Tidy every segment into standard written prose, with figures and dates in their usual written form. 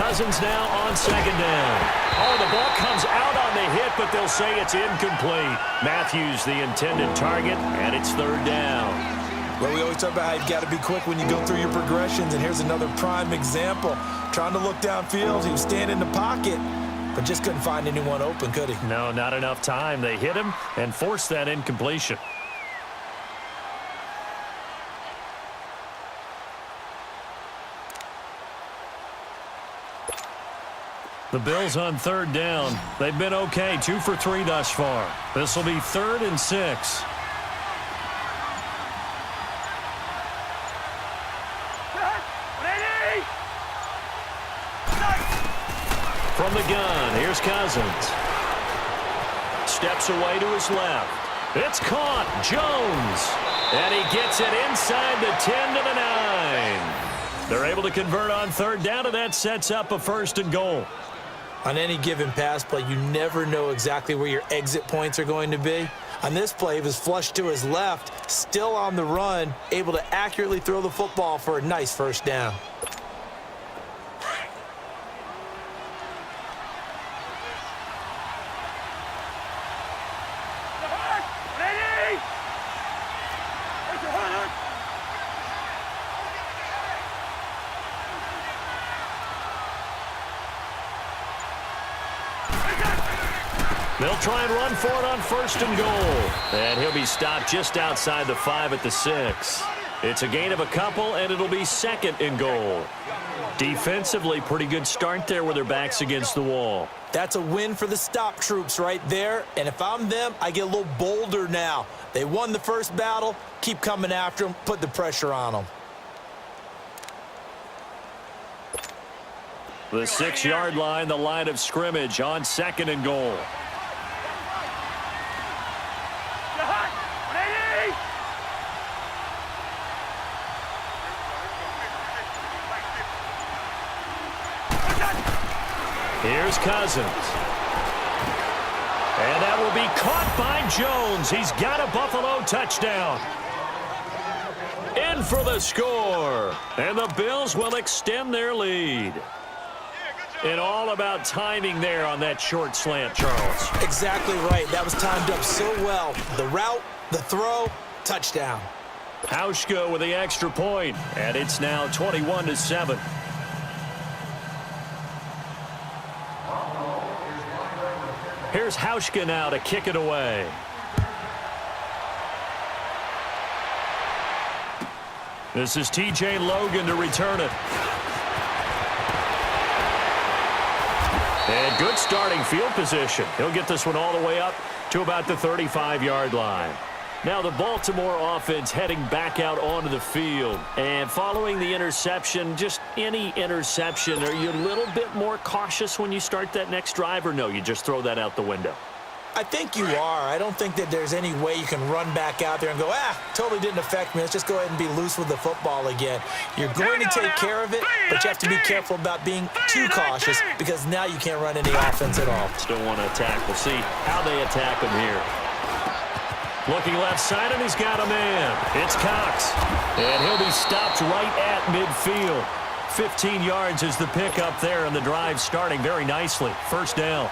Cousins now on second down. Oh, the ball comes out on the hit, but they'll say it's incomplete. Matthews the intended target, and it's third down. Well, we always talk about how you've got to be quick when you go through your progressions, and here's another prime example. Trying to look downfield, he was standing in the pocket, but just couldn't find anyone open, could he? No, not enough time. They hit him and forced that incompletion. The Bills on third down. They've been okay, 2 for 3 thus far. This will be 3rd and 6. From the gun, here's Cousins. Steps away to his left. It's caught. Jones. And he gets it inside the 10 to the 9. They're able to convert on third down, and that sets up a 1st and goal. On any given pass play, you never know exactly where your exit points are going to be. On this play, he was flushed to his left, still on the run, able to accurately throw the football for a nice 1st down. They'll try and run for it on 1st and goal. And he'll be stopped just outside the 5 at the 6. It's a gain of a couple, and it'll be 2nd and goal. Defensively, pretty good start there with their backs against the wall. That's a win for the stop troops right there. And if I'm them, I get a little bolder now. They won the first battle. Keep coming after them. Put the pressure on them. The 6-yard line, the line of scrimmage on 2nd and goal. Here's Cousins. And that will be caught by Jones. He's got a Buffalo touchdown. In for the score. And the Bills will extend their lead. And all about timing there on that short slant, Charles. Exactly right. That was timed up so well. The route, the throw, touchdown. Hauschka with the extra point. And it's now 21-7. Here's Hauschka now to kick it away. This is T.J. Logan to return it. And good starting field position. He'll get this one all the way up to about the 35-yard line. Now the Baltimore offense heading back out onto the field. And following the interception, just any interception, are you a little bit more cautious when you start that next drive, or no, you just throw that out the window? I think you are. I don't think that there's any way you can run back out there and go, totally didn't affect me. Let's just go ahead and be loose with the football again. You're going to take care of it, but you have to be careful about being too cautious because now you can't run any offense at all. Still want to attack. We'll see how they attack him here. Looking left side, and he's got a man. It's Cox. And he'll be stopped right at midfield. 15 yards is the pickup there, and the drive starting very nicely. 1st down.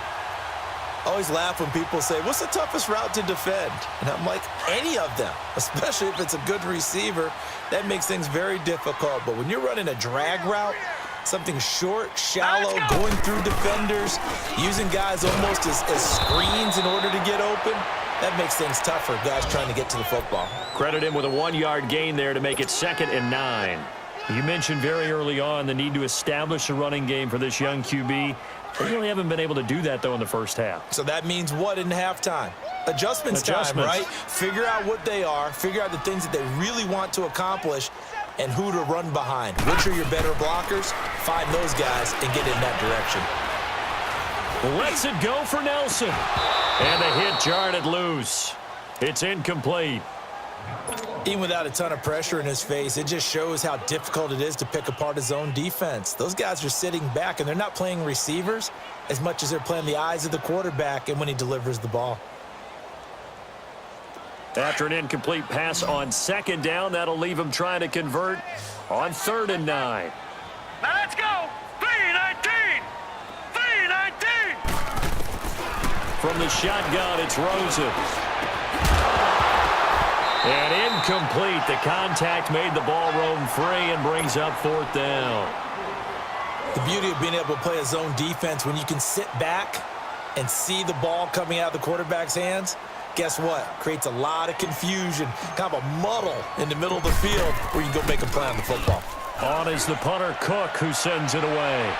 I always laugh when people say, what's the toughest route to defend? And I'm like, any of them, especially if it's a good receiver. That makes things very difficult. But when you're running a drag route, something short, shallow, going through defenders, using guys almost as screens in order to get open, that makes things tough for guys trying to get to the football. Credit him with a 1-yard gain there to make it 2nd and 9. You mentioned very early on the need to establish a running game for this young QB. They really haven't been able to do that, though, in the first half. So that means what in halftime? Adjustments time, right? Figure out what they are, figure out the things that they really want to accomplish, and who to run behind. Which are your better blockers? Find those guys and get in that direction. Lets it go for Nelson. And the hit jarred it loose. It's incomplete. Even without a ton of pressure in his face, it just shows how difficult it is to pick apart his own defense. Those guys are sitting back, and they're not playing receivers as much as they're playing the eyes of the quarterback and when he delivers the ball. After an incomplete pass on 2nd down, that'll leave him trying to convert on 3rd and 9. Now let's go. 3-19. From the shotgun, it's Rosen. And incomplete. The contact made the ball roam free and brings up 4th down. The beauty of being able to play a zone defense when you can sit back and see the ball coming out of the quarterback's hands, guess what? Creates a lot of confusion, kind of a muddle in the middle of the field where you can go make a play on the football. On is the punter, Cook, who sends it away.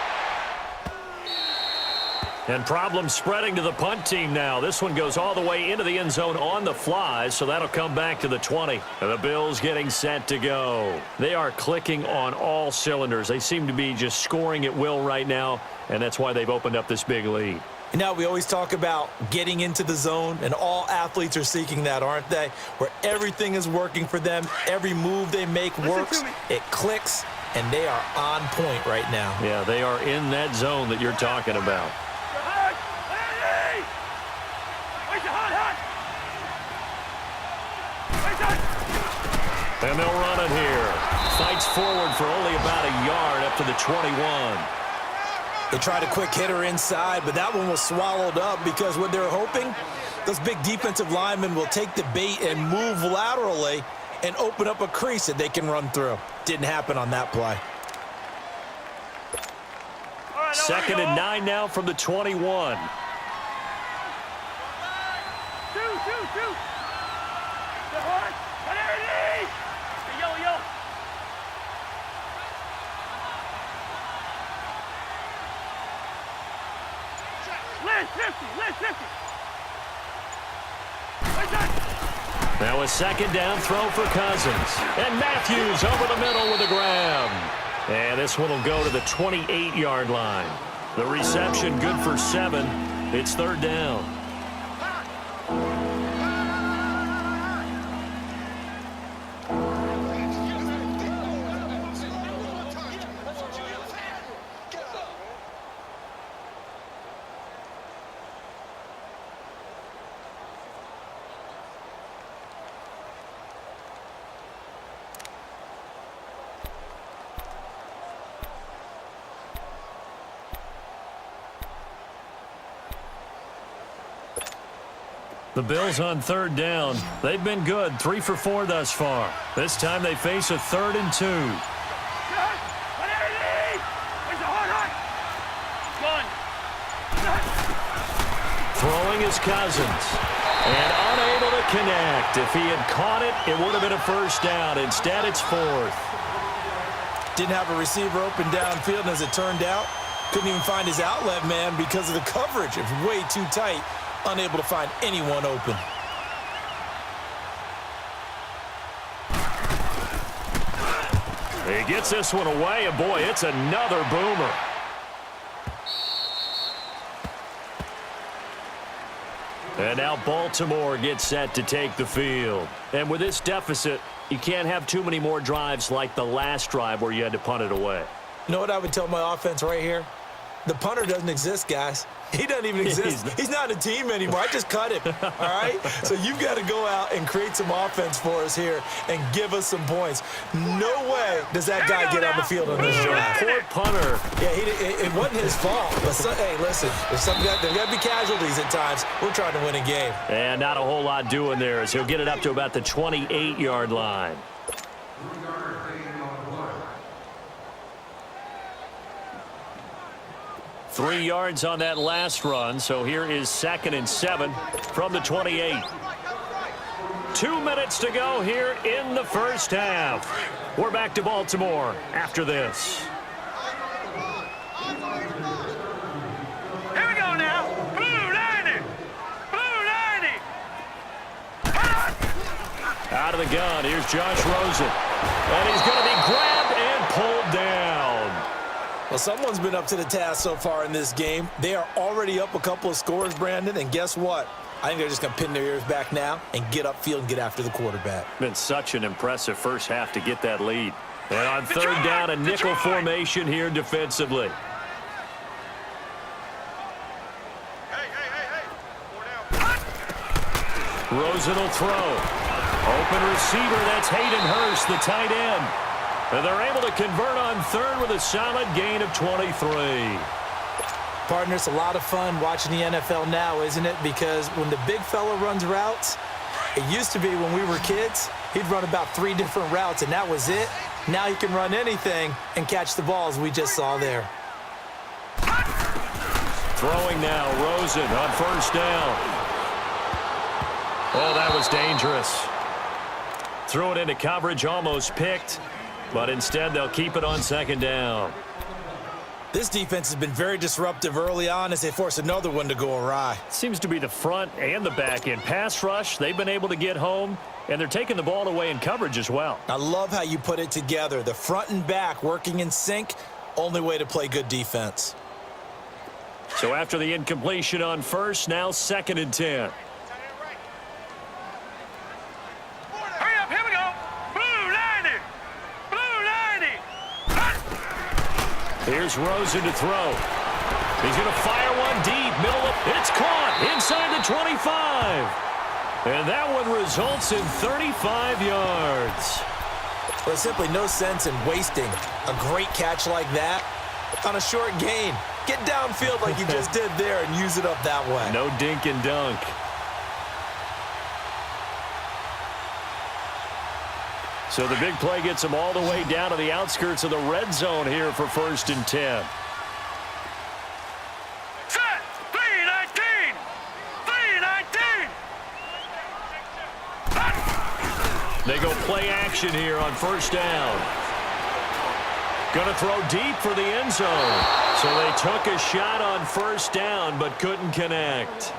And problems spreading to the punt team now. This one goes all the way into the end zone on the fly, so that'll come back to the 20. And the Bills getting set to go. They are clicking on all cylinders. They seem to be just scoring at will right now, and that's why they've opened up this big lead. You know, we always talk about getting into the zone, and all athletes are seeking that, aren't they? Where everything is working for them, every move they make works, it clicks, and they are on point right now. Yeah, they are in that zone that you're talking about. And they'll run it here. Fights forward for only about a yard up to the 21. They tried a quick hitter inside, but that one was swallowed up because what they're hoping, those big defensive linemen will take the bait and move laterally and open up a crease that they can run through. Didn't happen on that play. 2nd and 9 now from the 21. Now a 2nd down throw for Cousins. And Matthews over the middle with a grab. And this one will go to the 28-yard line. The reception good for 7. It's 3rd down. The Bills on 3rd down. They've been good, 3 for 4 thus far. This time they face a 3rd and 2. Throwing is Cousins. And unable to connect. If he had caught it, it would have been a 1st down. Instead, it's 4th. Didn't have a receiver open downfield, and as it turned out, couldn't even find his outlet man because of the coverage. It was way too tight. Unable to find anyone open. He gets this one away, and boy, it's another boomer. And now Baltimore gets set to take the field. And with this deficit, you can't have too many more drives like the last drive where you had to punt it away. You know what I would tell my offense right here? The punter doesn't exist, guys. He doesn't even exist. He's not a team anymore. I just cut him, all right? So you've got to go out and create some offense for us here and give us some points. No way does that guy get on the field on this drive. Poor punter. Yeah, it wasn't his fault. But hey, listen, there's got to be casualties at times. We're trying to win a game. And not a whole lot doing there as he'll get it up to about the 28-yard line. 3 yards on that last run, so here is 2nd and 7 from the 28. 2 minutes to go here in the first half. We're back to Baltimore after this. Here we go now. Blue 90. Blue 90. Out of the gun, here's Josh Rosen. And he's going to be grabbed and pulled down. Well, someone's been up to the task so far in this game. They are already up a couple of scores, Brandon, and guess what? I think they're just going to pin their ears back now and get upfield and get after the quarterback. Been such an impressive first half to get that lead. And on 3rd down, a nickel formation here defensively. Rosen will throw. Open receiver, that's Hayden Hurst, the tight end. And they're able to convert on 3rd with a solid gain of 23. Partner, it's a lot of fun watching the NFL now, isn't it? Because when the big fella runs routes, it used to be when we were kids, he'd run about 3 different routes, and that was it. Now he can run anything and catch the balls we just saw there. Throwing now, Rosen on first down. Oh, that was dangerous. Threw it into coverage, almost picked, but instead they'll keep it on second down. This defense has been very disruptive early on as they force another one to go awry. Seems to be the front and the back end. Pass rush, they've been able to get home, and they're taking the ball away in coverage as well. I love how you put it together. The front and back working in sync, only way to play good defense. So after the incompletion on first, now 2nd and 10. Hurry up, here we go. Blue 90. Blue 90. Here's Rosen to throw. He's going to fire one deep, middle of, it's caught inside the 25. And that one results in 35 yards. There's simply no sense in wasting a great catch like that on a short gain. Get downfield like you just did there and use it up that way. No dink and dunk. So the big play gets them all the way down to the outskirts of the red zone here for 1st and 10. Set. 319. 319. They go play action here on first down. Going to throw deep for the end zone. So they took a shot on first down but couldn't connect.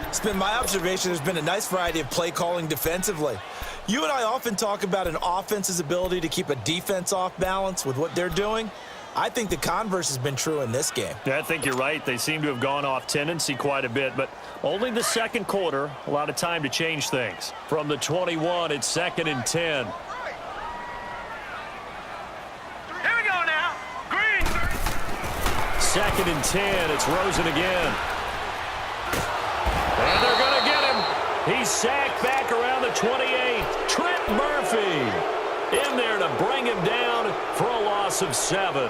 It's been my observation there's been a nice variety of play calling defensively. You and I often talk about an offense's ability to keep a defense off balance with what they're doing. I think the converse has been true in this game. Yeah, I think you're right. They seem to have gone off tendency quite a bit, but only the second quarter, a lot of time to change things. From the 21, it's 2nd and 10. Here we go now. Green. 2nd and 10, it's Rosen again. And they're going to get him. He's sacked back around the 28. Trent Murphy in there to bring him down for a loss of 7.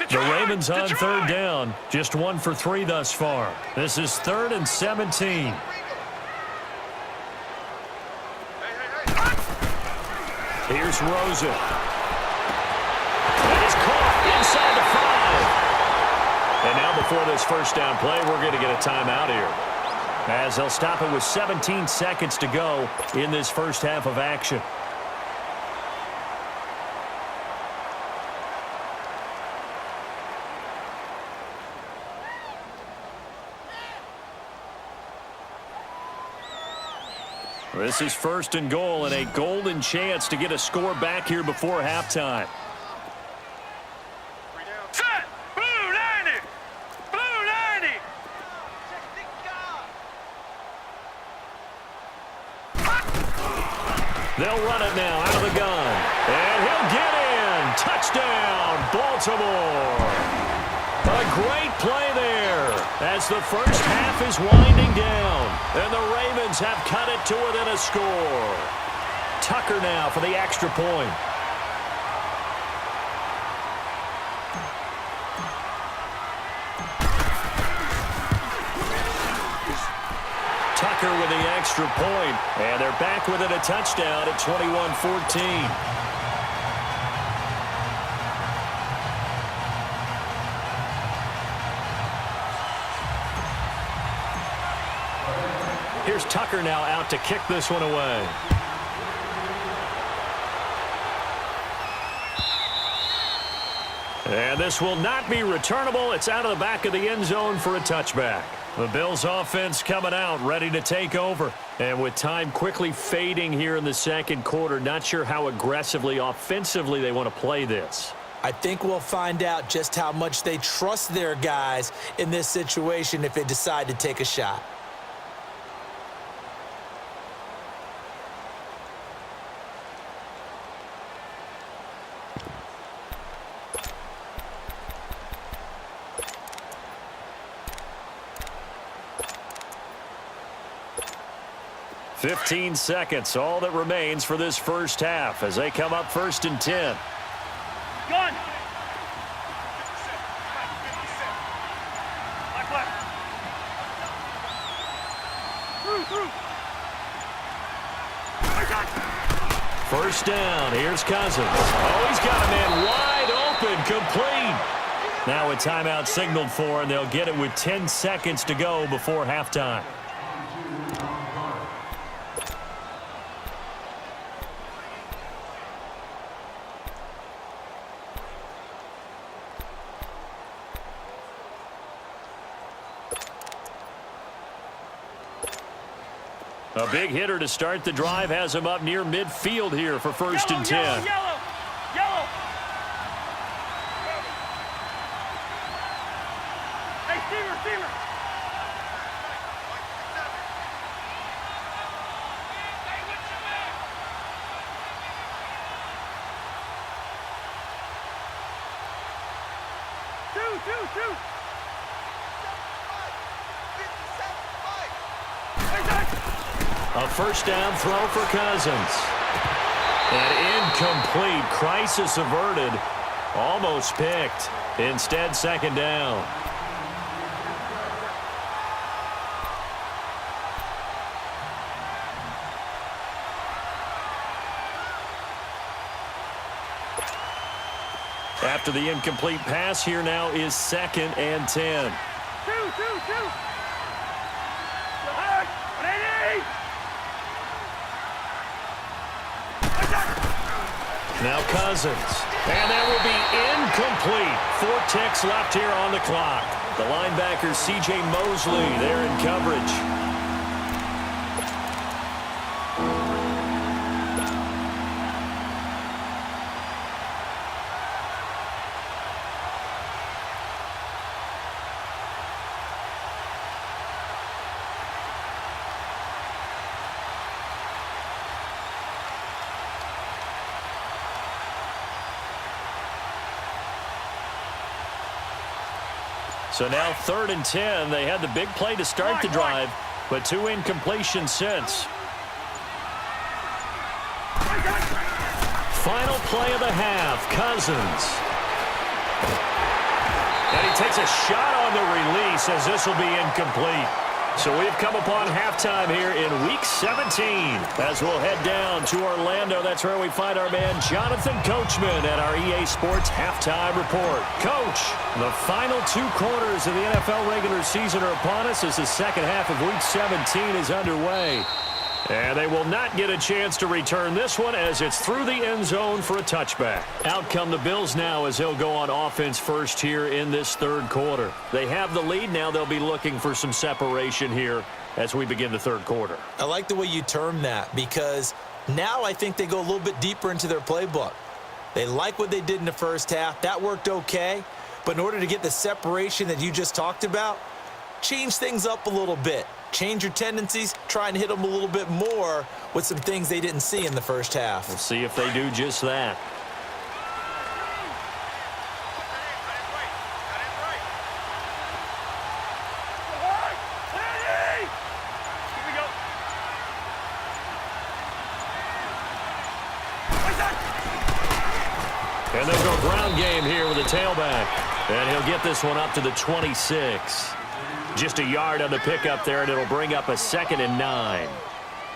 The Ravens on 3rd down. Just 1 for 3 thus far. This is 3rd and 17. Here's Rosen. And he's caught inside the 5. And now before this first down play, we're going to get a timeout here, as they'll stop it with 17 seconds to go in this first half of action. This is 1st and goal and a golden chance to get a score back here before halftime. Set. Blue 90. Blue 90. They'll run it now out of the gun. And he'll get in. Touchdown, Baltimore. A great play there as the first half is winding down. And the Ravens have cut it to within a score. Tucker now for the extra point. Tucker with the extra point, and they're back within a touchdown at 21-14. Here's Tucker now out to kick this one away. And this will not be returnable. It's out of the back of the end zone for a touchback. The Bills offense coming out, ready to take over. And with time quickly fading here in the second quarter, not sure how aggressively, offensively they want to play this. I think we'll find out just how much they trust their guys in this situation if they decide to take a shot. 15 seconds, all that remains for this first half as they come up 1st and 10. Gun. Through. First down, here's Cousins. Oh, he's got a man wide open, complete. Now a timeout signaled for, and they'll get it with 10 seconds to go before halftime. A big hitter to start the drive has him up near midfield here for 1st and 10. Yellow. Hey, Steamer. Two. A first down throw for Cousins. And incomplete. Crisis averted. Almost picked. Instead, 2nd down. After the incomplete pass, here now is 2nd and 10. Two. Now Cousins. And that will be incomplete. 4 ticks left here on the clock. The linebacker, C.J. Mosley, there in coverage. So now 3rd and 10. They had the big play to start the drive, but 2 incompletions since. Final play of the half, Cousins. And he takes a shot on the release as this will be incomplete. So we've come upon halftime here in Week 17 as we'll head down to Orlando. That's where we find our man Jonathan Coachman at our EA Sports Halftime Report. Coach, the final 2 quarters of the NFL regular season are upon us as the second half of Week 17 is underway. And they will not get a chance to return this one as it's through the end zone for a touchback. Out come the Bills now as they'll go on offense first here in this 3rd quarter. They have the lead. Now they'll be looking for some separation here as we begin the 3rd quarter. I like the way you term that because now I think they go a little bit deeper into their playbook. They like what they did in the first half. That worked okay. But in order to get the separation that you just talked about, change things up a little bit. Change your tendencies, try and hit them a little bit more with some things they didn't see in the first half. We'll see if they do just that. And they'll go ground game here with a tailback. And he'll get this one up to the 26. Just a yard on the pickup there, and it'll bring up a 2nd and 9.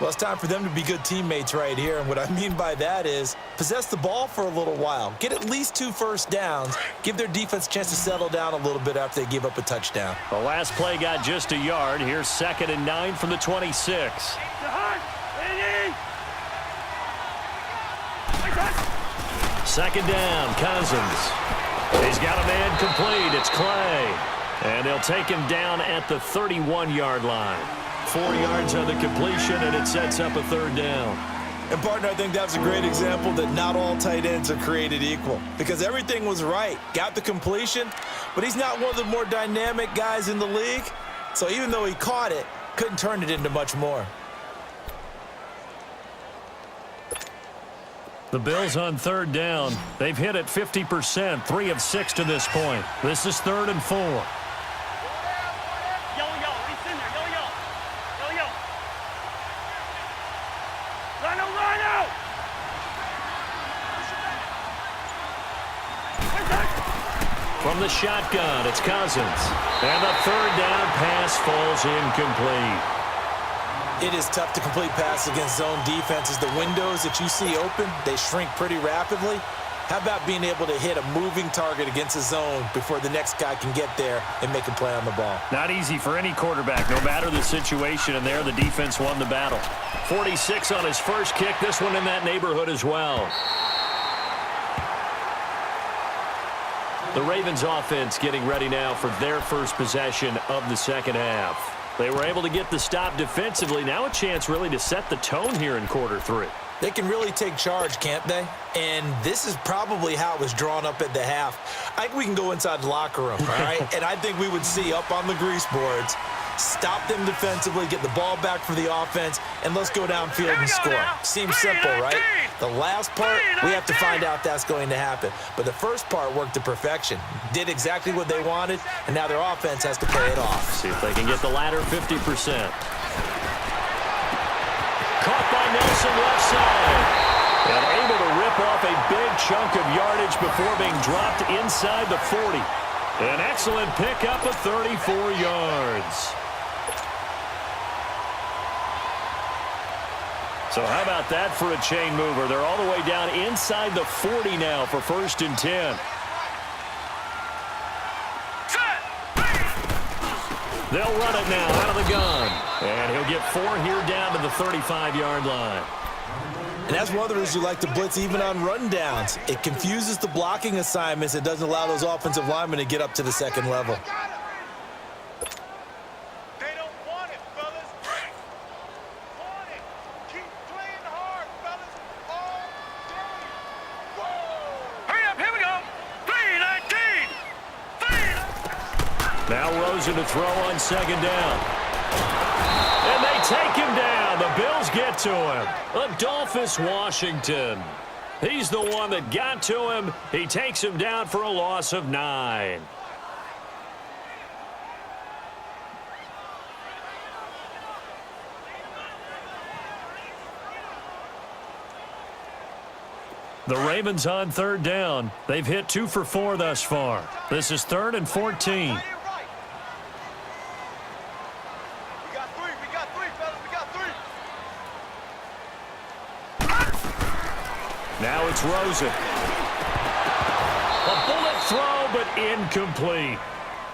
Well, it's time for them to be good teammates right here. And what I mean by that is possess the ball for a little while. Get at least 2 first downs. Give their defense a chance to settle down a little bit after they give up a touchdown. The last play got just a yard. Here's 2nd and 9 from the 26. Second down, Cousins. He's got a man complete. It's Clay. And they'll take him down at the 31-yard line. 4 yards on the completion, and it sets up a 3rd down. And, partner, I think that's a great example that not all tight ends are created equal because everything was right. Got the completion, but he's not one of the more dynamic guys in the league. So even though he caught it, couldn't turn it into much more. The Bills on 3rd down. They've hit it 50%, 3 of 6 to this point. This is 3rd and 4. Rhino! From the shotgun, it's Cousins. And the third down pass falls incomplete. It is tough to complete passes against zone defenses. The windows that you see open, they shrink pretty rapidly. How about being able to hit a moving target against a zone before the next guy can get there and make a play on the ball? Not easy for any quarterback, no matter the situation, and there the defense won the battle. 46 on his first kick, this one in that neighborhood as well. The Ravens offense getting ready now for their first possession of the second half. They were able to get the stop defensively. Now a chance really to set the tone here in quarter three. They can really take charge, can't they? And this is probably how it was drawn up at the half. I think we can go inside the locker room, all right? And I think we would see up on the grease boards, stop them defensively, get the ball back for the offense, and let's go downfield and score. Seems simple, right? The last part, we have to find out that's going to happen. But the first part worked to perfection. Did exactly what they wanted, and now their offense has to pay it off. See if they can get the latter 50%. Caught by Nelson left side. And able to rip off a big chunk of yardage before being dropped inside the 40. An excellent pickup of 34 yards. So how about that for a chain mover? They're all the way down inside the 40 now for 1st and 10. They'll run it now out of the gun. And he'll get 4 here down to the 35-yard line. And that's one of the reasons you like to blitz even on rundowns. It confuses the blocking assignments. It doesn't allow those offensive linemen to get up to the second level. They don't want it, fellas. Want it. Keep playing hard, fellas. All day. Whoa. Hurry up, here we go. 3-19. Now Rosen to throw on second down. And they take him down. The Bills get to him. Adolphus Washington. He's the one that got to him. He takes him down for a loss of 9. The Ravens on third down. They've hit 2 for 4 thus far. This is 3rd and 14. Now it's Rosen. A bullet throw, but incomplete.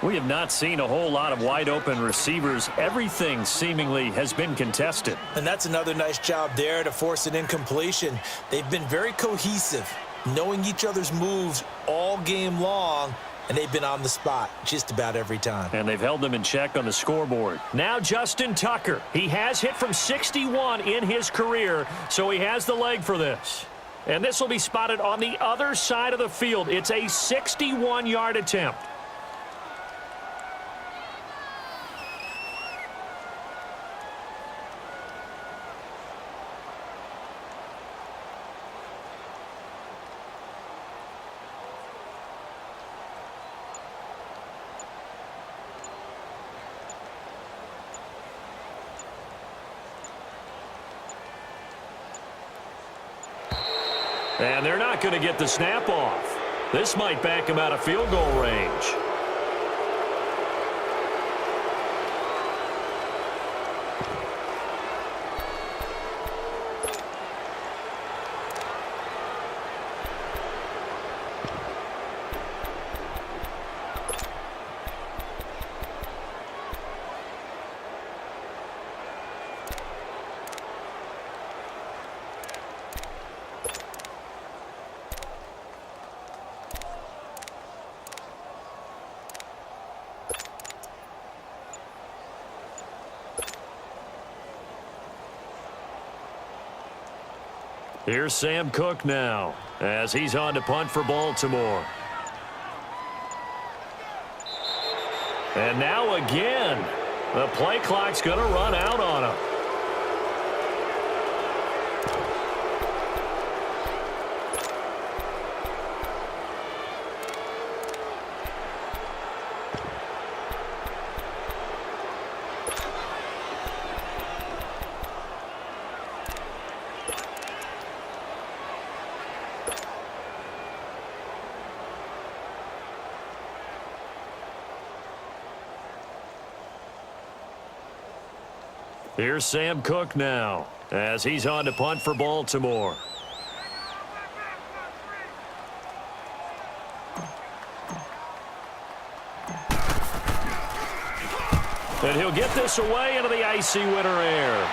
We have not seen a whole lot of wide-open receivers. Everything seemingly has been contested. And that's another nice job there to force an incompletion. They've been very cohesive, knowing each other's moves all game long, and they've been on the spot just about every time. And they've held them in check on the scoreboard. Now Justin Tucker. He has hit from 61 in his career, so he has the leg for this. And this will be spotted on the other side of the field. It's a 61-yard attempt. And they're not going to get the snap off. This might back him out of field goal range. Here's Sam Cook now as he's on to punt for Baltimore. And now again, the play clock's going to run out on him. Here's Sam Cook now as he's on to punt for Baltimore. And he'll get this away into the icy winter air.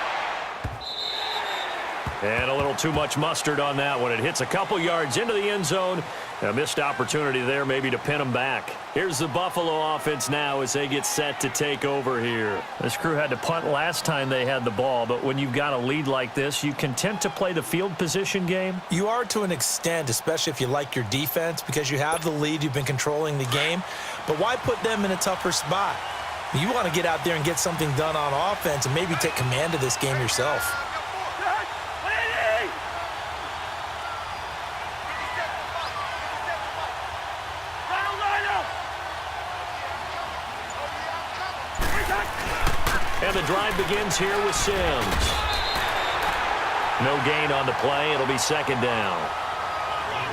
And a little too much mustard on that one. It hits a couple yards into the end zone. A missed opportunity there maybe to pin them back. Here's the Buffalo offense now as they get set to take over here. This crew had to punt last time they had the ball, but when you've got a lead like this, you content to play the field position game? You are to an extent, especially if you like your defense, because you have the lead, you've been controlling the game. But why put them in a tougher spot? You want to get out there and get something done on offense and maybe take command of this game yourself. And the drive begins here with Sims. No gain on the play. It'll be second down.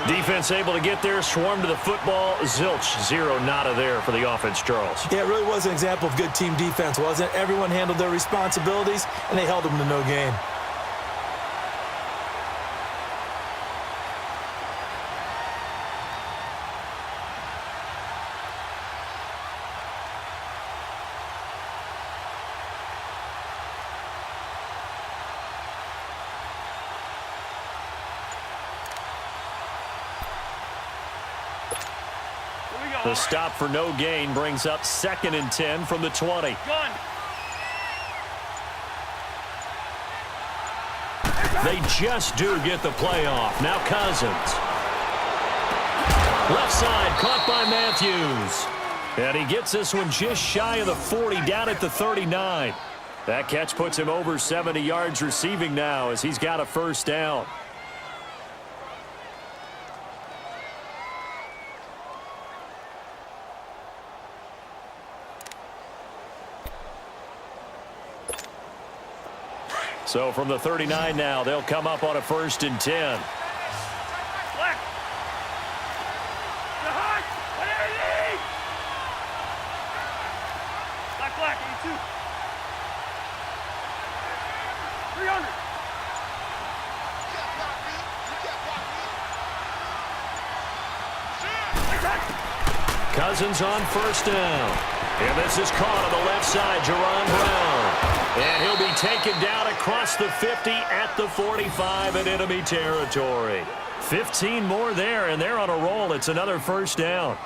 Defense able to get there, swarm to the football. Zilch, zero nada there for the offense, Charles. Yeah, it really was an example of good team defense, wasn't it? Everyone handled their responsibilities, and they held them to no gain. The stop for no gain brings up 2nd and 10 from the 20. They just do get the play off. Now Cousins. Left side, caught by Matthews. And he gets this one just shy of the 40, down at the 39. That catch puts him over 70 yards receiving now as he's got a first down. So from the 39 now, they'll come up on a 1st and 10. Cousins on 1st down. And this is caught on the left side, Jerron Brown. And he'll be taken down across the 50 at the 45 in enemy territory. 15 more there, and they're on a roll. It's another first down.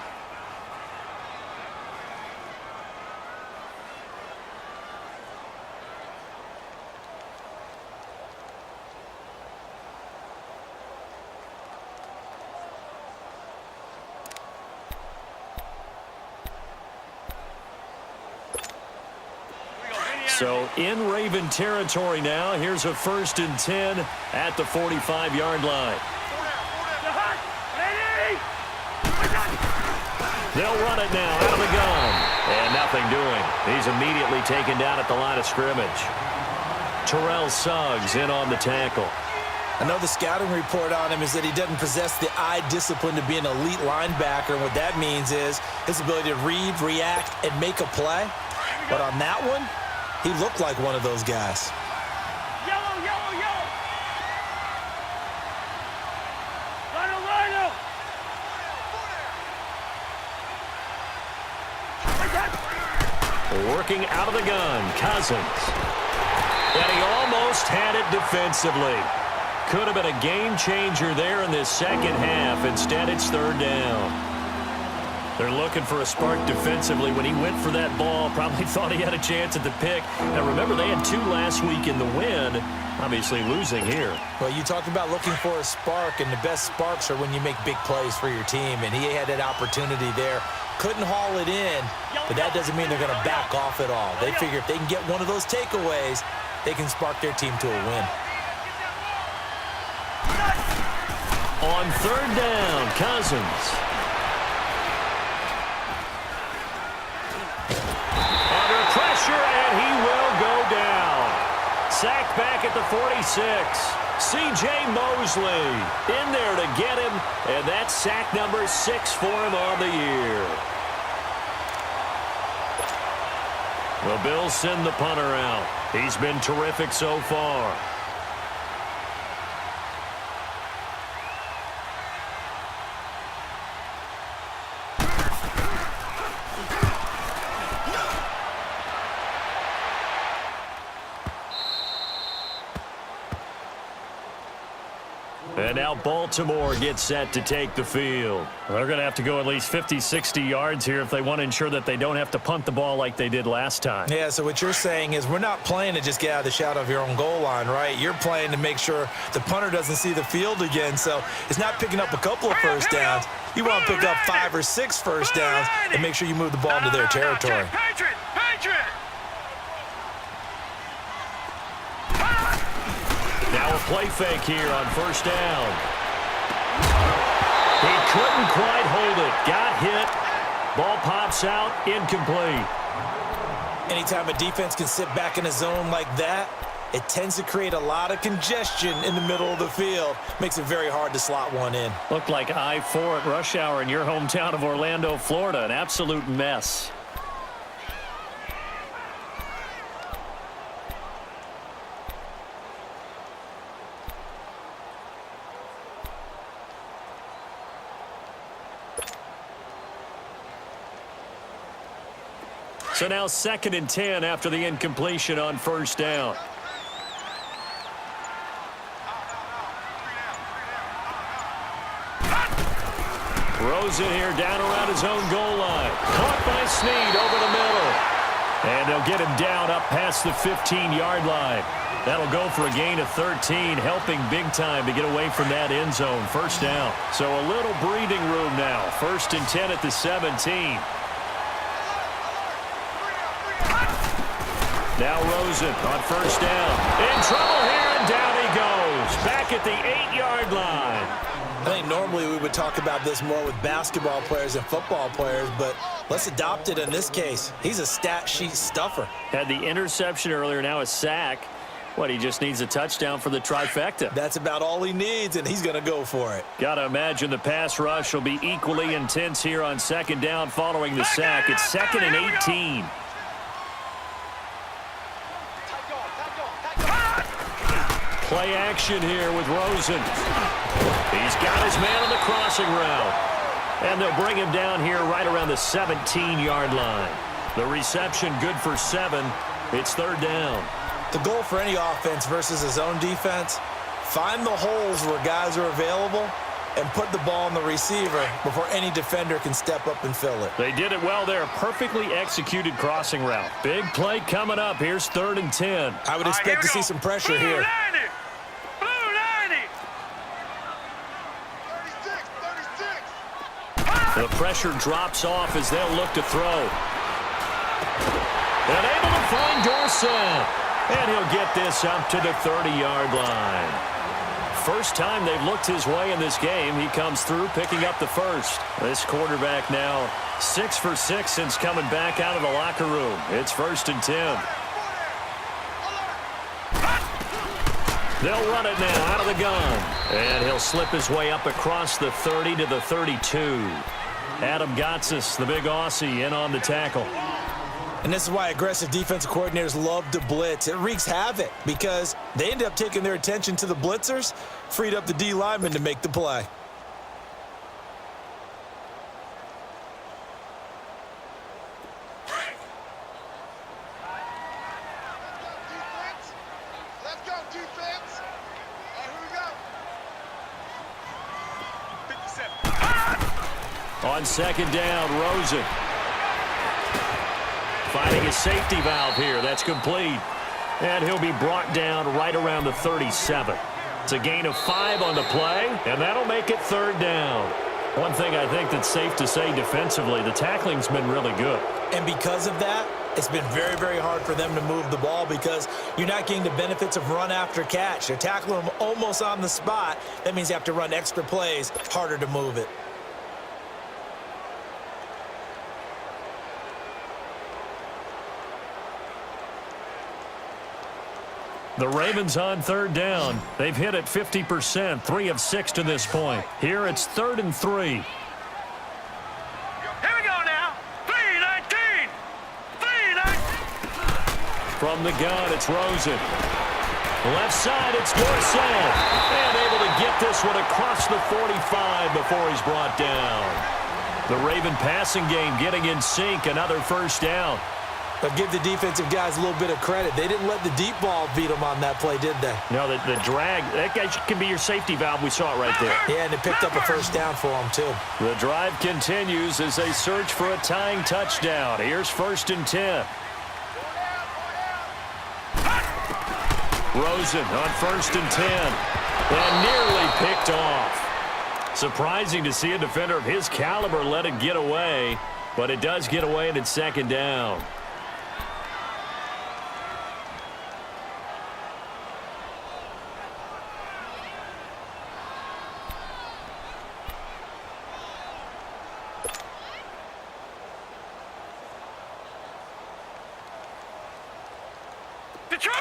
So in Raven territory now. Here's a 1st and 10 at the 45-yard line. They'll run it now out of the gun. And nothing doing. He's immediately taken down at the line of scrimmage. Terrell Suggs in on the tackle. I know the scouting report on him is that he doesn't possess the eye discipline to be an elite linebacker. And what that means is his ability to read, react, and make a play. But on that one, he looked like one of those guys. Yellow, yellow, yellow. Rhino, Rhino. Working out of the gun, Cousins. And he almost had it defensively. Could have been a game changer there in this second half. Instead, it's 3rd down. They're looking for a spark defensively. When he went for that ball, probably thought he had a chance at the pick. Now, remember, they had 2 last week in the win, obviously losing here. Well, you talked about looking for a spark, and the best sparks are when you make big plays for your team, and he had that opportunity there. Couldn't haul it in, but that doesn't mean they're going to back off at all. They figure if they can get one of those takeaways, they can spark their team to a win. On 3rd down, Cousins. Under pressure, and he will go down. Sacked back at the 46. C.J. Mosley in there to get him, and that's sack number 6 for him on the year. The Bills send the punter out. He's been terrific so far. And now Baltimore gets set to take the field. They're going to have to go at least 50, 60 yards here if they want to ensure that they don't have to punt the ball like they did last time. Yeah, so what you're saying is we're not playing to just get out of the shadow of your own goal line, right? You're playing to make sure the punter doesn't see the field again. So it's not picking up a couple of first downs. You want to pick up 5 or 6 first downs and make sure you move the ball into their territory. Patriot! Now a play fake here on first down. He couldn't quite hold it. Got hit. Ball pops out. Incomplete. Anytime a defense can sit back in a zone like that, it tends to create a lot of congestion in the middle of the field. Makes it very hard to slot one in. Looked like I-4 at rush hour in your hometown of Orlando, Florida. An absolute mess. So now 2nd and 10 after the incompletion on first down. Rosen here down around his own goal line. Caught by Snead over the middle. And they'll get him down up past the 15-yard line. That'll go for a gain of 13, helping big time to get away from that end zone. First down. So a little breathing room now. 1st and 10 at the 17. Now Rosen on first down. In trouble here, and down he goes. Back at the 8-yard line. I think normally we would talk about this more with basketball players and football players, but let's adopt it in this case. He's a stat sheet stuffer. Had the interception earlier, now a sack. What, he just needs a touchdown for the trifecta. That's about all he needs, and he's going to go for it. Got to imagine the pass rush will be equally intense here on 2nd down following the sack. It's 2nd and 18. Play action here with Rosen. He's got his man on the crossing route. And they'll bring him down here right around the 17-yard line. The reception good for 7. It's 3rd down. The goal for any offense versus his own defense, find the holes where guys are available and put the ball on the receiver before any defender can step up and fill it. They did it well there. Perfectly executed crossing route. Big play coming up. Here's 3rd and 10. I would expect to see some pressure here. Blue 90! 36! The pressure drops off as they'll look to throw. And able to find Dorsett. And he'll get this up to the 30-yard line. First time they've looked his way in this game. He comes through picking up the first. This quarterback now 6 for 6 since coming back out of the locker room. It's 1st and 10. They'll run it now out of the gun. And he'll slip his way up across the 30 to the 32. Adam Gotsis, the big Aussie, in on the tackle. And this is why aggressive defensive coordinators love to blitz. It wreaks havoc because they end up taking their attention to the blitzers, freed up the D lineman to make the play. Let's go, defense! All right, here we go. 57. On 2nd down, Rosen. Finding a safety valve here. That's complete. And he'll be brought down right around the 37. It's a gain of 5 on the play, and that'll make it 3rd down. One thing I think that's safe to say defensively, the tackling's been really good. And because of that, it's been very, very hard for them to move the ball because you're not getting the benefits of run after catch. They're tackling them almost on the spot. That means you have to run extra plays, harder to move it. The Ravens on 3rd down. They've hit it 50%, 3 of 6 to this point. Here it's 3rd and 3. Here we go now. 3-19. 3-19. From the gun, it's Rosen. Left side, it's Dorsett. And able to get this one across the 45 before he's brought down. The Raven passing game getting in sync, another first down. But give the defensive guys a little bit of credit. They didn't let the deep ball beat them on that play, did they? No, the drag, that guy can be your safety valve. We saw it right there. Yeah, and they picked up a first down for them, too. The drive continues as they search for a tying touchdown. Here's 1st and 10. Rosen on 1st and 10. And nearly picked off. Surprising to see a defender of his caliber let it get away, but it does get away and it's 2nd down.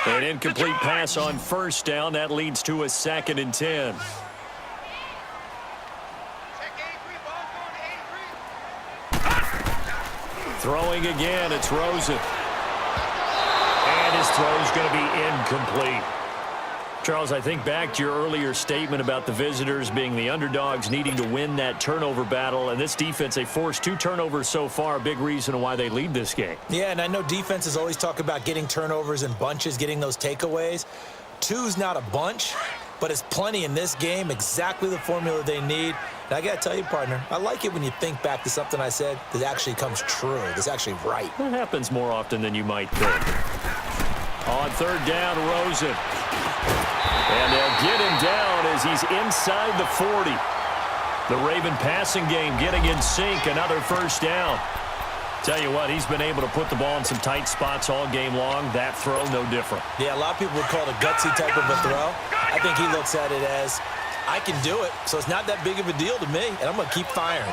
An incomplete pass on 1st down. That leads to a 2nd and 10. Throwing again, it's Rosen. And his throw's going to be incomplete. Charles, I think back to your earlier statement about the visitors being the underdogs needing to win that turnover battle. And this defense, they forced 2 turnovers so far, a big reason why they lead this game. Yeah, and I know defenses always talk about getting turnovers in bunches, getting those takeaways. 2's not a bunch, but it's plenty in this game, exactly the formula they need. And I got to tell you, partner, I like it when you think back to something I said that actually comes true, that's actually right. That happens more often than you might think. On 3rd down, Rosen. And they'll get him down as he's inside the 40. The Raven passing game getting in sync, another first down. Tell you what, he's been able to put the ball in some tight spots all game long. That throw, no different. Yeah, a lot of people would call it a gutsy type of a throw. I think he looks at it as, I can do it, so it's not that big of a deal to me, and I'm going to keep firing.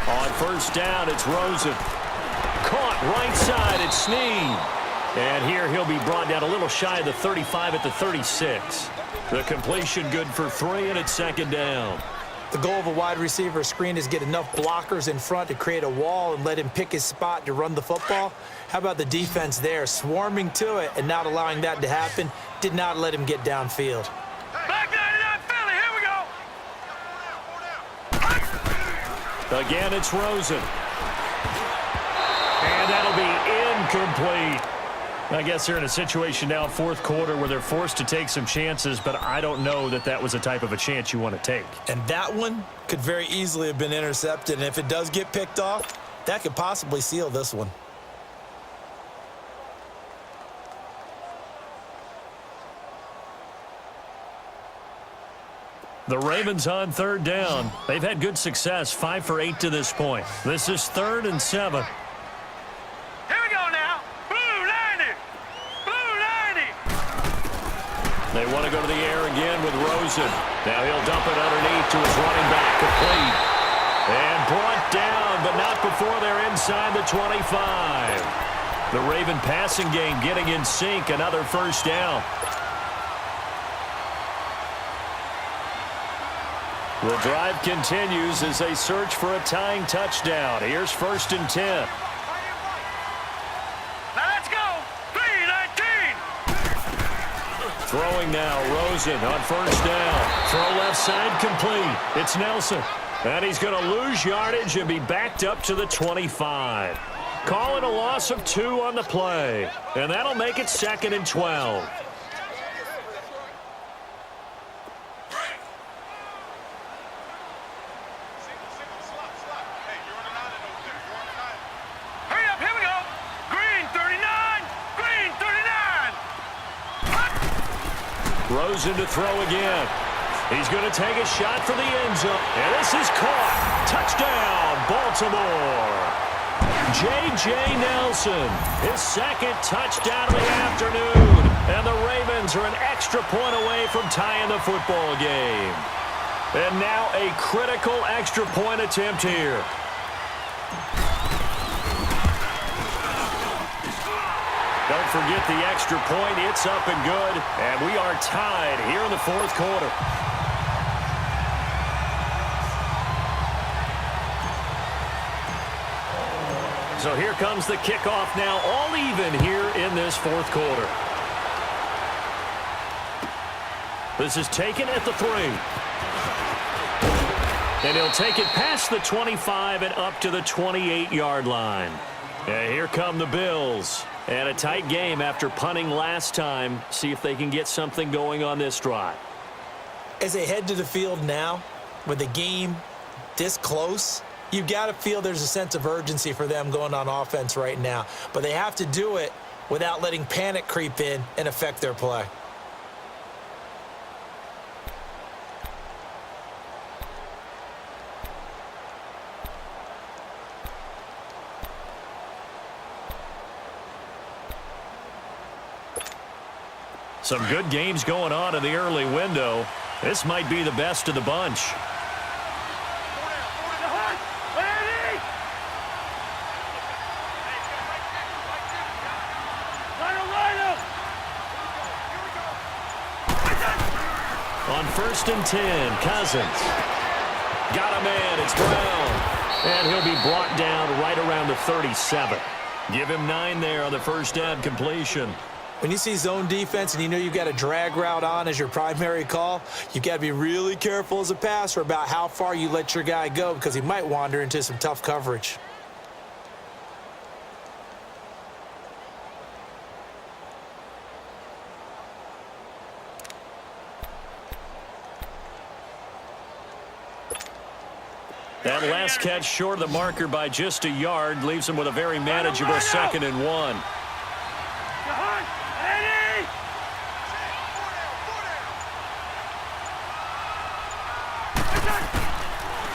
On 1st down, it's Rosen. Caught right side, it's Snead. And here he'll be brought down a little shy of the 35 at the 36. The completion good for 3, and it's 2nd down. The goal of a wide receiver screen is get enough blockers in front to create a wall and let him pick his spot to run the football. How about the defense there, swarming to it and not allowing that to happen? Did not let him get downfield. Back 99 Philly, here we go. Again, it's Rosen. And that'll be incomplete. I guess they're in a situation now, 4th quarter, where they're forced to take some chances, but I don't know that that was the type of a chance you want to take. And that one could very easily have been intercepted, and if it does get picked off, that could possibly seal this one. The Ravens on 3rd down. They've had good success, 5 for 8 to this point. This is 3rd and 7. They want to go to the air again with Rosen. Now he'll dump it underneath to his running back, complete. And brought down, but not before they're inside the 25. The Raven passing game getting in sync, another first down. The drive continues as they search for a tying touchdown. Here's 1st and 10. Throwing now, Rosen on 1st down. Throw left side, complete. It's Nelson. And he's going to lose yardage and be backed up to the 25. Call it a loss of 2 on the play. And that'll make it 2nd and 12. Rosen to throw again. He's going to take a shot for the end zone. And this is caught. Touchdown, Baltimore. J.J. Nelson, his 2nd touchdown of the afternoon. And the Ravens are an extra point away from tying the football game. And now a critical extra point attempt here. Don't forget the extra point. It's up and good. And we are tied here in the 4th quarter. So here comes the kickoff now, all even here in this fourth quarter. This is taken at the 3. And he'll take it past the 25 and up to the 28-yard line. And here come the Bills. And a tight game after punting last time. See if they can get something going on this drive. As they head to the field now, with the game this close, you've got to feel there's a sense of urgency for them going on offense right now. But they have to do it without letting panic creep in and affect their play. Some good games going on in the early window. This might be the best of the bunch. On 1st and 10, Cousins. Got a man, it's Brown. And he'll be brought down right around the 37. Give him 9 there on the first down completion. When you see zone defense and you know you've got a drag route on as your primary call, you've got to be really careful as a passer about how far you let your guy go because he might wander into some tough coverage. That last catch short of the marker by just a yard leaves him with a very manageable 2nd and 1.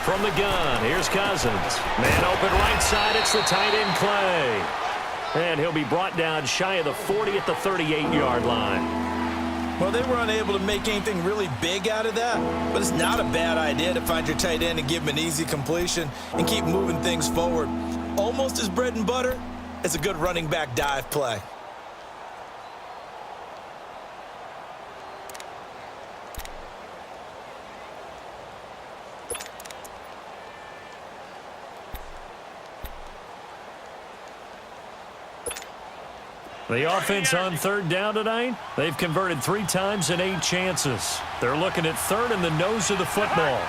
From the gun, here's Cousins. Man open right side, it's the tight end Clay. And he'll be brought down shy of the 40 at the 38-yard line. Well, they were unable to make anything really big out of that, but it's not a bad idea to find your tight end and give him an easy completion and keep moving things forward. Almost as bread and butter as a good running back dive play. The offense on 3rd down tonight, they've converted 3 times in 8 chances. They're looking at 3rd in the nose of the football.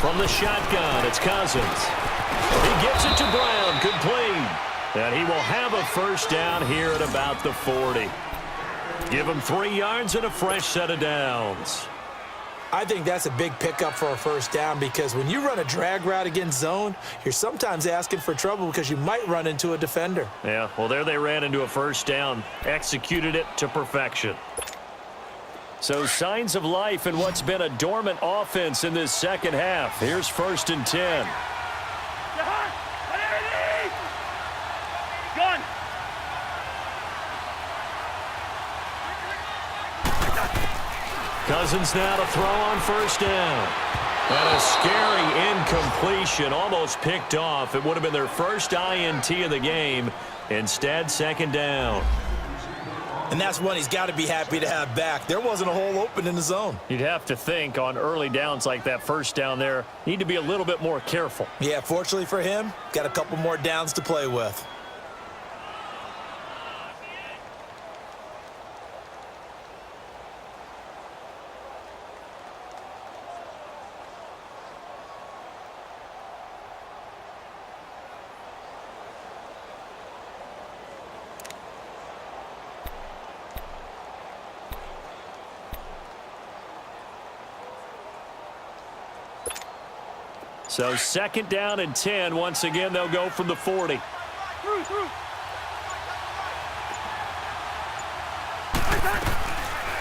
From the shotgun, it's Cousins. He gets it to Brown, complete. And he will have a first down here at about the 40. Give him 3 yards and a fresh set of downs. I think that's a big pickup for a first down because when you run a drag route against zone, you're sometimes asking for trouble because you might run into a defender. Yeah, well, there they ran into a first down, executed it to perfection. So signs of life in what's been a dormant offense in this second half. Here's 1st and 10. Cousins now to throw on first down. And a scary incompletion, almost picked off. It would have been their first INT of the game. Instead, 2nd down. And that's one he's got to be happy to have back. There wasn't a hole open in the zone. You'd have to think on early downs like that first down there, need to be a little bit more careful. Yeah, fortunately for him, got a couple more downs to play with. So 2nd down and 10. Once again, they'll go from the 40.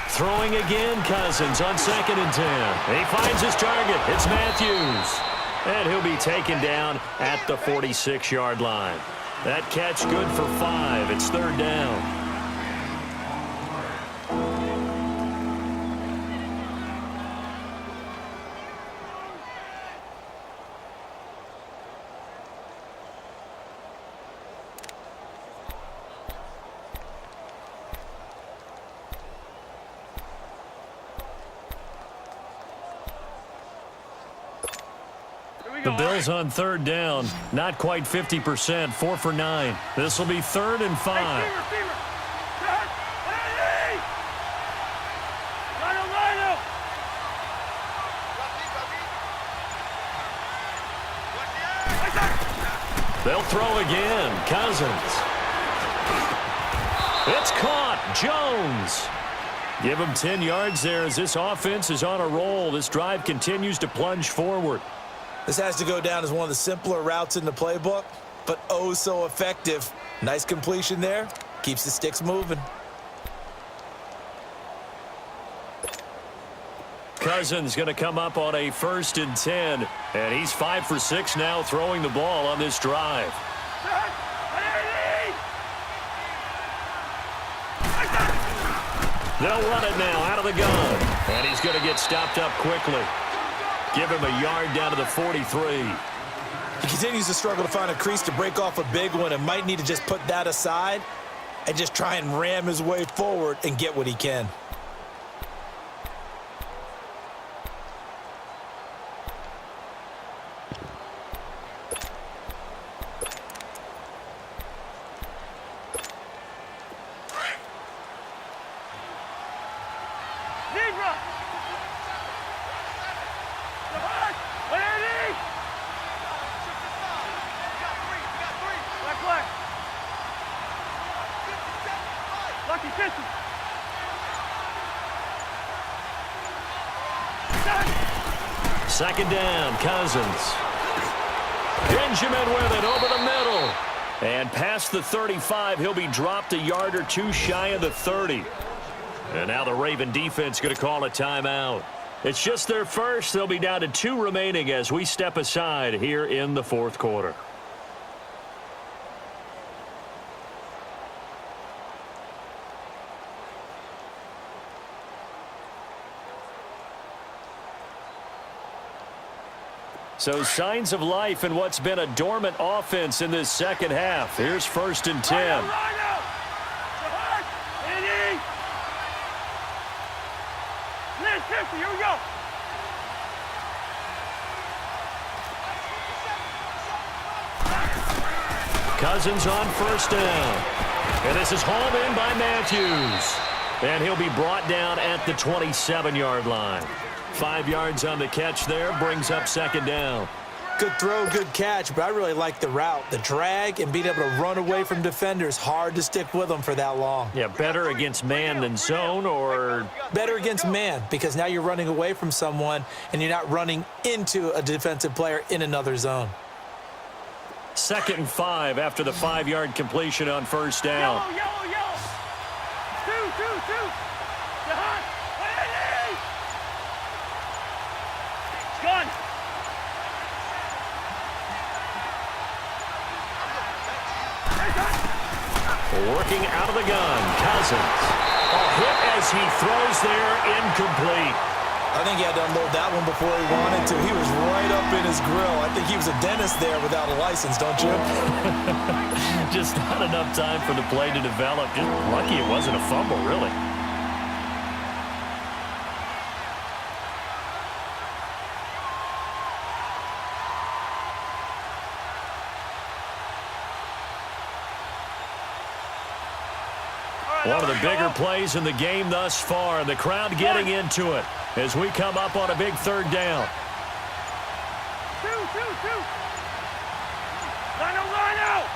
Throwing again, Cousins on 2nd and 10. He finds his target. It's Matthews. And he'll be taken down at the 46-yard line. That catch good for 5. It's 3rd down. The Bills on third down, not quite 50%, 4 for 9. This will be 3rd and 5. They'll throw again. Cousins. It's caught. Jones. Give him 10 yards there as this offense is on a roll. This drive continues to plunge forward. This has to go down as one of the simpler routes in the playbook, but oh so effective. Nice completion there. Keeps the sticks moving. Cousins going to come up on a 1st and 10, and he's 5 for 6 now throwing the ball on this drive. They'll run it now out of the gun, and he's going to get stopped up quickly. Give him a yard down to the 43. He continues to struggle to find a crease to break off a big one and might need to just put that aside and just try and ram his way forward and get what he can. Second down, Cousins. Benjamin with it over the middle. And past the 35, he'll be dropped a yard or two shy of the 30. And now the Raven defense going to call a timeout. It's just their first. They'll be down to 2 remaining as we step aside here in the 4th quarter. So signs of life in what's been a dormant offense in this second half. Here's 1st and 10. Here we go. Cousins on 1st down. And this is hauled in by Matthews. And he'll be brought down at the 27-yard line. 5 yards on the catch there, brings up 2nd down. Good throw, good catch, but I really like the route. The drag and being able to run away from defenders, hard to stick with them for that long. Yeah, better against man than zone, or? Better against man, because now you're running away from someone and you're not running into a defensive player in another zone. 2nd and 5 after the 5-yard completion on 1st down. Yellow. 2. Gun. Working out of the gun, Cousins. A hit as he throws there, incomplete. I think he had to unload that one before he wanted to. He was right up in his grill. I think he was a dentist there without a license, don't you? Just not enough time for the play to develop. Just lucky it wasn't a fumble, really. One of the bigger plays in the game thus far, and the crowd getting into it as we come up on a big 3rd down. 2. Line out.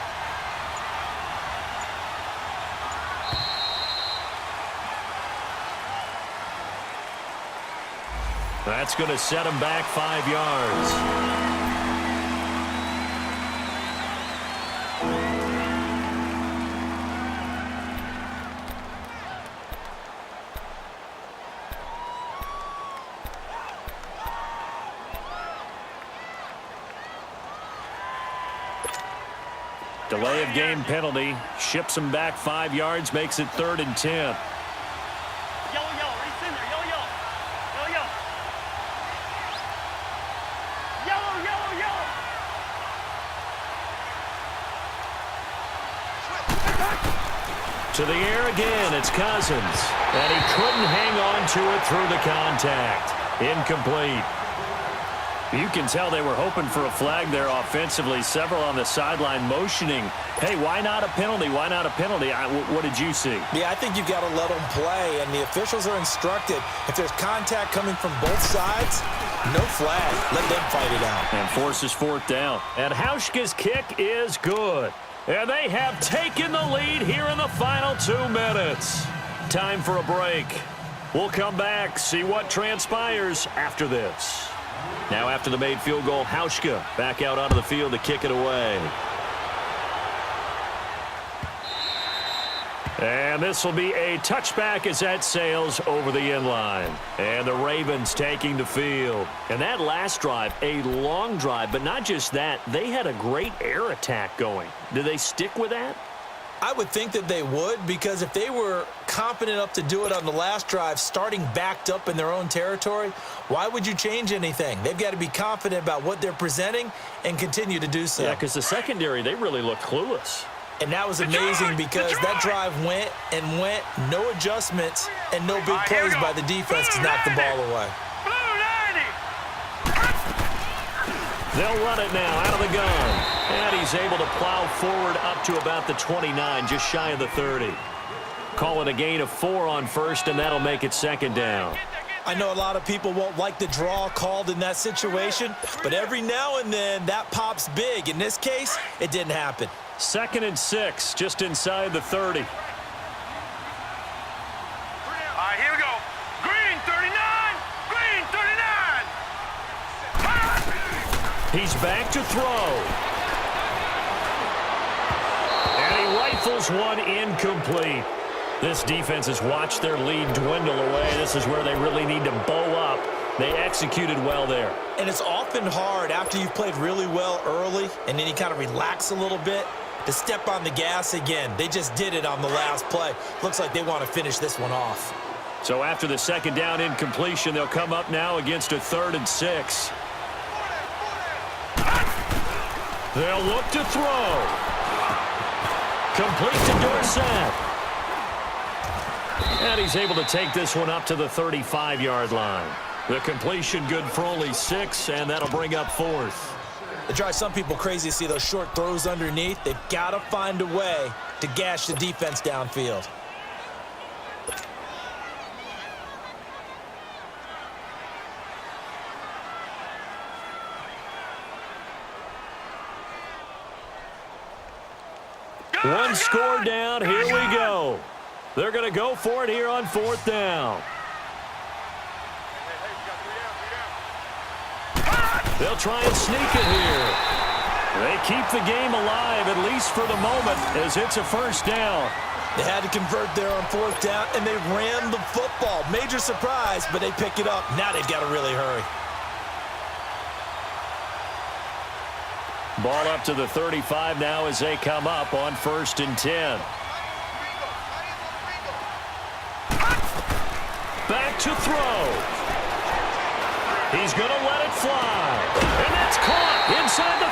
That's going to set him back 5 yards. Delay of game penalty. Ships him back 5 yards, makes it 3rd and 10. Yellow. Race in there. Yellow. To the air again, it's Cousins. And he couldn't hang on to it through the contact. Incomplete. You can tell they were hoping for a flag there offensively. Several on the sideline motioning, hey, why not a penalty? Why not a penalty? What did you see? Yeah, I think you've got to let them play, and the officials are instructed, if there's contact coming from both sides, no flag. Let them fight it out. And forces fourth down. And Hauschka's kick is good. And they have taken the lead here in the final 2 minutes. Time for a break. We'll come back, see what transpires after this. Now after the made field goal, Hauschka back out onto the field to kick it away. And this will be a touchback as that sails over the inline. And the Ravens taking the field. And that last drive, a long drive, but not just that, they had a great air attack going. Do they stick with that? I would think that they would, because if they were confident enough to do it on the last drive, starting backed up in their own territory, why would you change anything? They've got to be confident about what they're presenting and continue to do so. Yeah, because the secondary, they really look clueless. And that was amazing because that drive went and went, no adjustments, and no big plays by the defense to knock the ball away. They'll run it now out of the gun. And he's able to plow forward up to about the 29, just shy of the 30. Call it a gain of 4 on first, and that'll make it second down. I know a lot of people won't like the draw called in that situation, but every now and then that pops big. In this case, it didn't happen. 2nd and 6, just inside the 30. All right, here we go. Green 39. Green 39. He's back to throw. And he rifles one incomplete. This defense has watched their lead dwindle away. This is where they really need to bow up. They executed well there. And it's often hard after you've played really well early and then you kind of relax a little bit to step on the gas again. They just did it on the last play. Looks like they want to finish this one off. So after the second down incompletion, they'll come up now against a 3rd and 6. They'll look to throw. Complete to Dorsett. And he's able to take this one up to the 35-yard line. The completion good for only 6, and that'll bring up 4th. It drives some people crazy to see those short throws underneath. They've got to find a way to gash the defense downfield. One score down. Here we go. They're going to go for it here on 4th down. They'll try and sneak it here. They keep the game alive, at least for the moment, as it's a 1st down. They had to convert there on 4th down, and they ran the football. Major surprise, but they pick it up. Now they've got to really hurry. Ball up to the 35 now as they come up on 1st and 10. Back to throw. He's going to let it fly. And that's caught inside the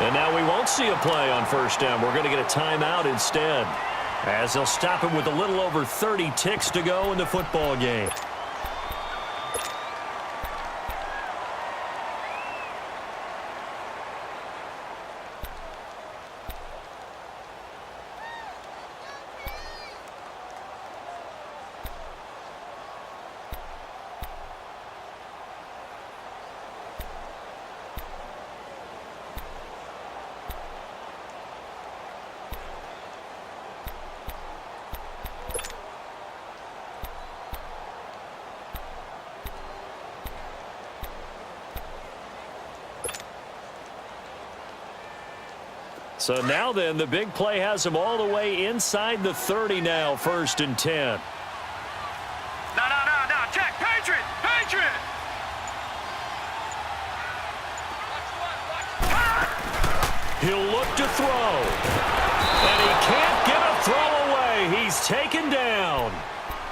30. And now we won't see a play on 1st down. We're going to get a timeout instead, as they'll stop him with a little over 30 ticks to go in the football game. So now then, the big play has him all the way inside the 30 now, 1st and 10. No. Check. Patriot. He'll look to throw. And he can't get a throw away. He's taken down.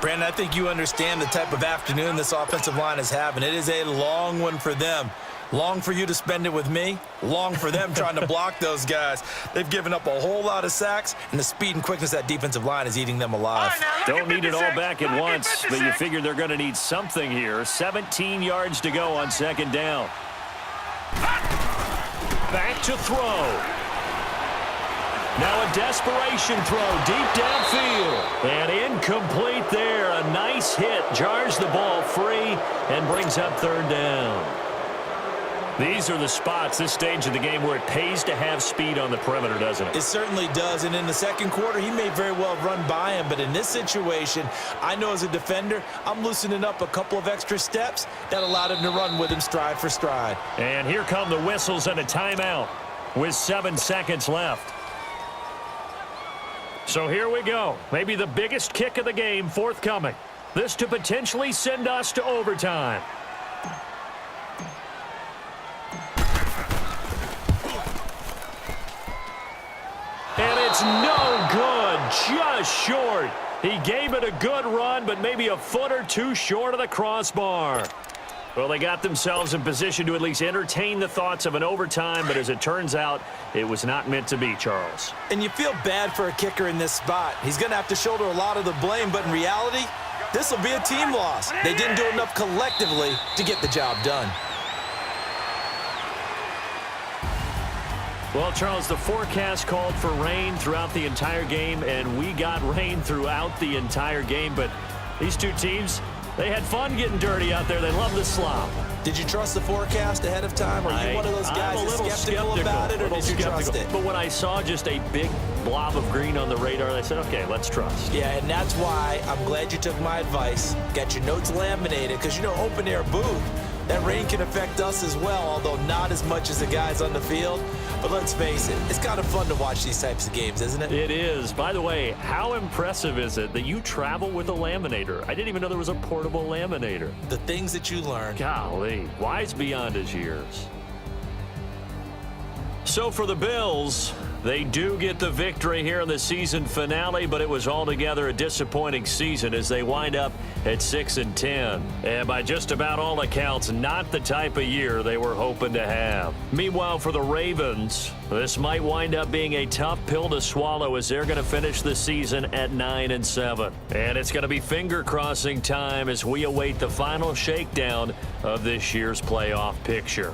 Brandon, I think you understand the type of afternoon this offensive line is having. It is a long one for them. Long for you to spend it with me. Long for them trying to block those guys. They've given up a whole lot of sacks, and the speed and quickness of that defensive line is eating them alive. Don't need it all back at once, but you figure they're going to need something here. 17 yards to go on second down. Back to throw. Now a desperation throw deep downfield. And incomplete there. A nice hit. Jars the ball free and brings up third down. These are the spots, this stage of the game, where it pays to have speed on the perimeter, doesn't it? It certainly does, and in the second quarter, he may very well run by him, but in this situation, I know as a defender, I'm loosening up a couple of extra steps that allowed him to run with him stride for stride. And here come the whistles and a timeout with 7 seconds left. So here we go. Maybe the biggest kick of the game forthcoming. This to potentially send us to overtime. And it's no good, just short. He gave it a good run, but maybe a foot or two short of the crossbar. Well, they got themselves in position to at least entertain the thoughts of an overtime, but as it turns out, it was not meant to be, Charles. And you feel bad for a kicker in this spot. He's going to have to shoulder a lot of the blame, but in reality, this will be a team loss. They didn't do enough collectively to get the job done. Well, Charles, the forecast called for rain throughout the entire game, and we got rain throughout the entire game. But these two teams, they had fun getting dirty out there. They love the slop. Did you trust the forecast ahead of time? Are you one of those guys that's skeptical about it, or did you trust it? But when I saw just a big blob of green on the radar, I said, okay, let's trust. Yeah, and that's why I'm glad you took my advice. Got your notes laminated, because, you know, open air booth, that rain can affect us as well, although not as much as the guys on the field. But let's face it, it's kind of fun to watch these types of games, isn't it? It is. By the way, how impressive is it that you travel with a laminator? I didn't even know there was a portable laminator. The things that you learn. Golly, wise beyond his years. So for the Bills, they do get the victory here in the season finale, but it was altogether a disappointing season as they wind up at 6-10. And by just about all accounts, not the type of year they were hoping to have. Meanwhile, for the Ravens, this might wind up being a tough pill to swallow as they're going to finish the season at 9-7. And it's going to be finger-crossing time as we await the final shakedown of this year's playoff picture.